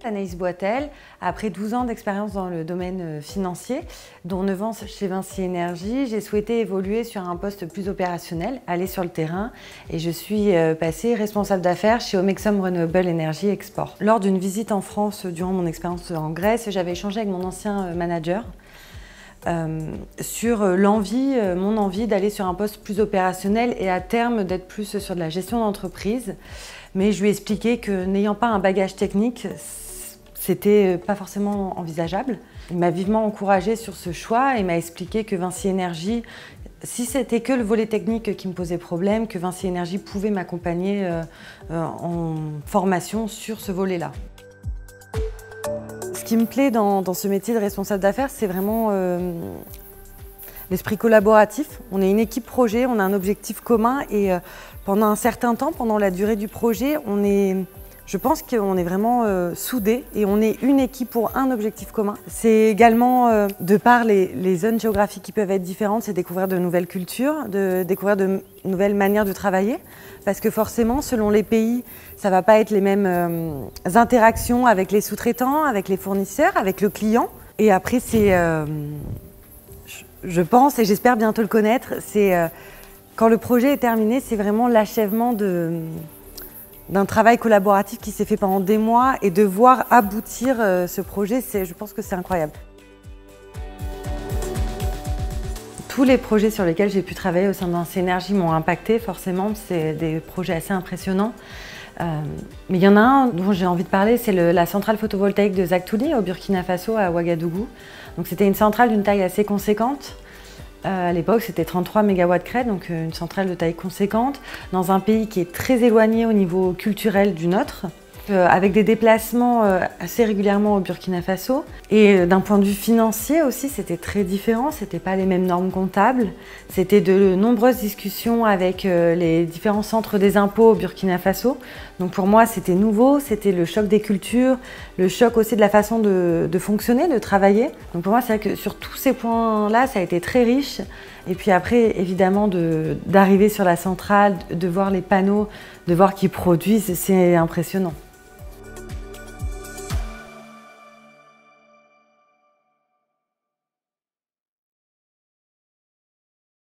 Anaïs Boitel. Après 12 ans d'expérience dans le domaine financier, dont 9 ans chez Vinci Énergie, j'ai souhaité évoluer sur un poste plus opérationnel, aller sur le terrain, et je suis passée responsable d'affaires chez Omexom Renewable Energy Export. Lors d'une visite en France durant mon expérience en Grèce, j'avais échangé avec mon ancien manager sur mon envie d'aller sur un poste plus opérationnel et à terme d'être plus sur de la gestion d'entreprise. Mais je lui ai expliqué que n'ayant pas un bagage technique, c'était pas forcément envisageable. Il m'a vivement encouragée sur ce choix et m'a expliqué que Vinci Énergie, si c'était que le volet technique qui me posait problème, que Vinci Énergie pouvait m'accompagner en formation sur ce volet-là. Ce qui me plaît dans ce métier de responsable d'affaires, c'est vraiment l'esprit collaboratif. On est une équipe projet, on a un objectif commun et pendant un certain temps, pendant la durée du projet, je pense qu'on est vraiment soudés et on est une équipe pour un objectif commun. C'est également, de par les zones géographiques qui peuvent être différentes, c'est découvrir de nouvelles cultures, de découvrir de nouvelles manières de travailler. Parce que forcément, selon les pays, ça ne va pas être les mêmes interactions avec les sous-traitants, avec les fournisseurs, avec le client. Et après, c'est, je pense, et j'espère bientôt le connaître, c'est quand le projet est terminé, c'est vraiment l'achèvement d'un travail collaboratif qui s'est fait pendant des mois et de voir aboutir ce projet, je pense que c'est incroyable. Tous les projets sur lesquels j'ai pu travailler au sein de Vinci Énergie m'ont impacté, forcément, c'est des projets assez impressionnants. Mais il y en a un dont j'ai envie de parler, c'est la centrale photovoltaïque de Zaktouli au Burkina Faso, à Ouagadougou. Donc c'était une centrale d'une taille assez conséquente. À l'époque, c'était 33 MW crête, donc une centrale de taille conséquente, dans un pays qui est très éloigné au niveau culturel du nôtre, avec des déplacements assez régulièrement au Burkina Faso. Et d'un point de vue financier aussi, c'était très différent, c'était pas les mêmes normes comptables. C'était de nombreuses discussions avec les différents centres des impôts au Burkina Faso. Donc pour moi, c'était nouveau, c'était le choc des cultures, le choc aussi de la façon de fonctionner, de travailler. Donc pour moi, c'est vrai que sur tous ces points-là, ça a été très riche. Et puis après, évidemment, d'arriver sur la centrale, de voir les panneaux, de voir qu'ils produisent, c'est impressionnant.